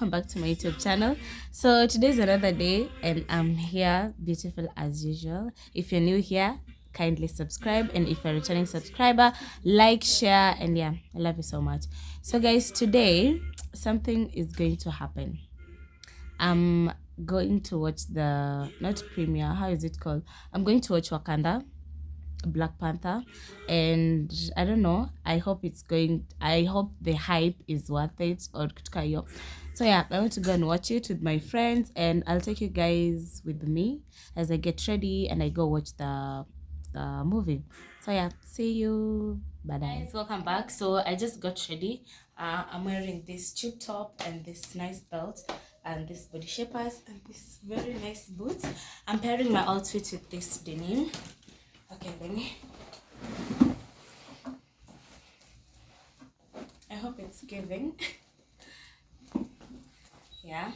welcome back to my YouTube channel. So today's another day and I'm here beautiful as usual. If you're new here, kindly subscribe, and if you're a returning subscriber, like, share, and yeah, I love you so much. So guys, today something is going to happen. I'm going to watch the not premiere, how is it called? I'm going to watch Wakanda Black Panther, and I don't know, I hope the hype is worth it or kutukayo. So yeah, I want to go and watch it with my friends, and I'll take you guys with me as I get ready and I go watch the movie. So yeah, see you. Bye guys, welcome back. So I just got ready. I'm wearing this tube top and this nice belt and this body shapers and this very nice boots. I'm pairing my outfit with this denim. Okay, let me. I hope it's giving. Yeah.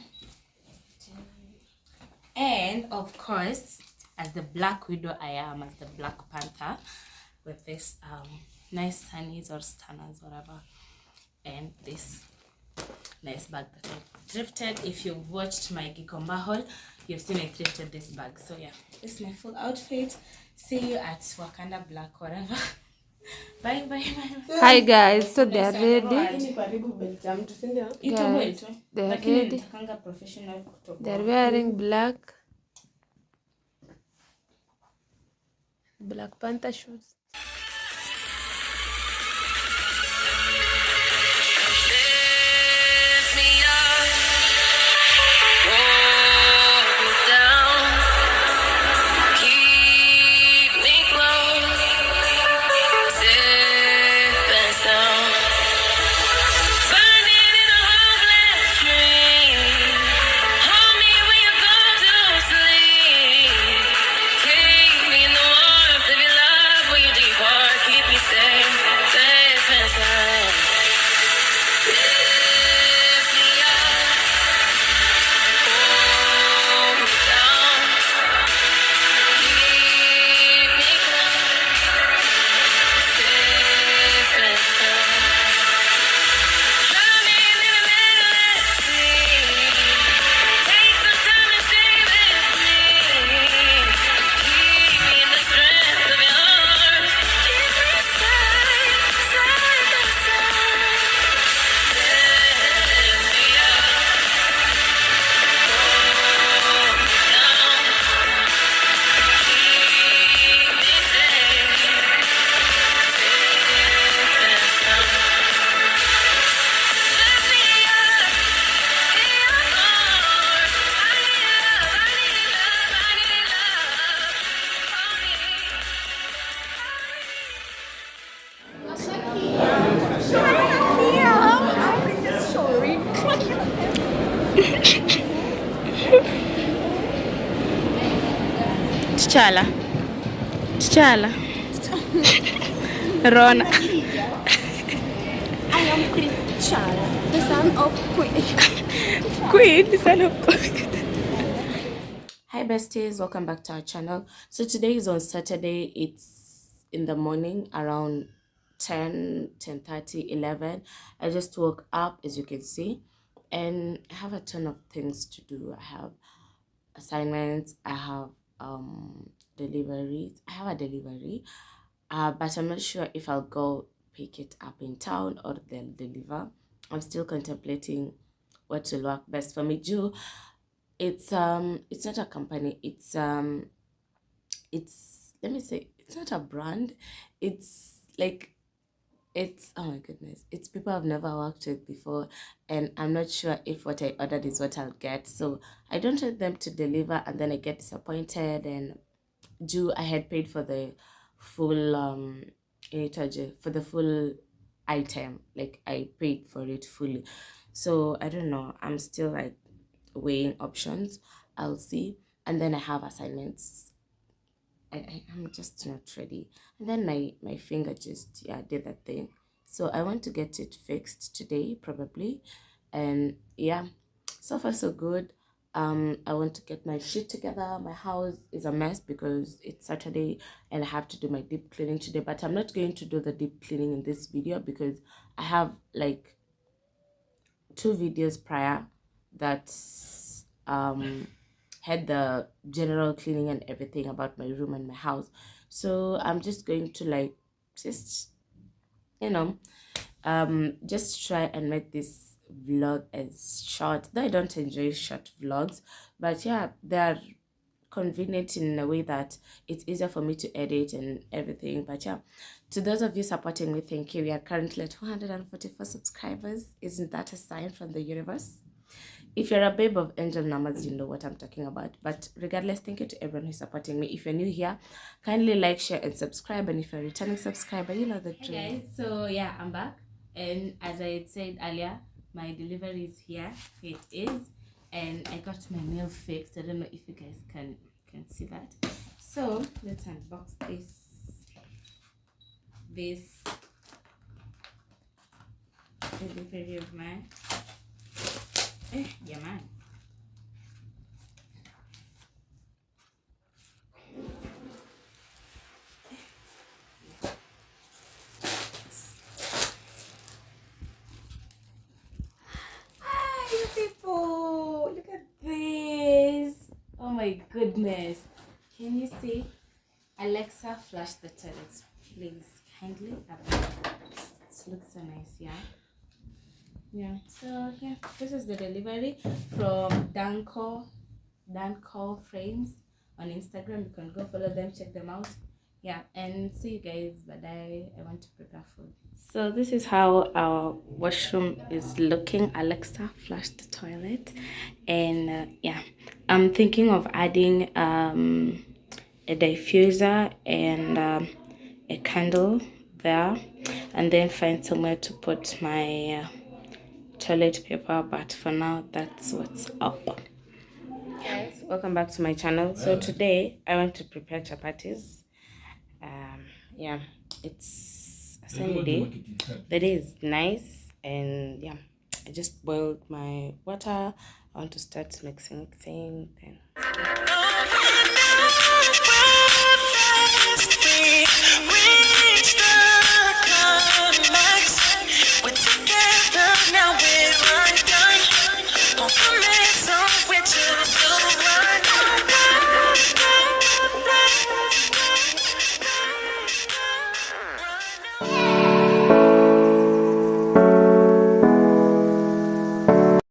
And of course, as the Black Widow I am, as the Black Panther, with this nice sunnies or stunners, whatever, and this nice bag that I thrifted. If you've watched my Gikomba haul, you've seen I thrifted this bag. So yeah, this is my full outfit. See you at Wakanda Black, whatever. Bye, bye, bye. Hi guys, so they are ready. Guys, they are ready. They are wearing Black Panther shoes. T'Challa. Rona. I am Queen T'Challa, the son of Queen. Queen, the son of Queen. Hi besties, welcome back to our channel. So today is on Saturday. It's in the morning around 10:30, 11. I just woke up, as you can see, and I have a ton of things to do. I have assignments, I have deliveries. I have a delivery, but I'm not sure if I'll go pick it up in town or they'll deliver. I'm still contemplating what will work best for me. It's not a company, it's let me say, it's not a brand, it's like, it's, oh my goodness, it's people I've never worked with before, and I'm not sure if what I ordered is what I'll get. So I don't want them to deliver and then I get disappointed. And I had paid for the full for the full item, like I paid for it fully. So I don't know, I'm still like weighing options. I'll see. And then I have assignments. I'm just not ready. And then my finger just, yeah, did that thing. So I want to get it fixed today probably. And yeah, so far so good. I want to get my shit together. My house is a mess because it's Saturday and I have to do my deep cleaning today, but I'm not going to do the deep cleaning in this video because I have like 2 videos prior that had the general cleaning and everything about my room and my house. So I'm just going to like just you know just try and make this vlog as short, though I don't enjoy short vlogs, but yeah, they're convenient in a way that it's easier for me to edit and everything. But yeah, to those of you supporting me, thank you. We are currently at 244 subscribers. Isn't that a sign from the universe? If you're a babe of angel numbers, you know what I'm talking about. But regardless, thank you to everyone who's supporting me. If you're new here, kindly like, share, and subscribe. And if you're a returning subscriber, you know the drill. Hey guys, so yeah, I'm back. And as I had said earlier, my delivery is here. Here it is. And I got my nail fixed. I don't know if you guys can see that. So let's unbox this delivery of mine. Yeah, man. Hi, you people! Look at this! Oh my goodness! Can you see? Alexa, flush the toilets, please. Kindly. This looks so nice, yeah? Yeah. So yeah, this is the delivery from Danco Frames on Instagram. You can go follow them, check them out. Yeah, and see you guys. Bye. I want to prepare food. So this is how our washroom is looking. Alexa, flush the toilet. And yeah, I'm thinking of adding a diffuser and a candle there, and then find somewhere to put my toilet paper. But for now, that's what's up. Guys, welcome back to my channel. So today I want to prepare chapatis. Yeah, it's a sunny day. The day is nice, and yeah, I just boiled my water. I want to start mixing then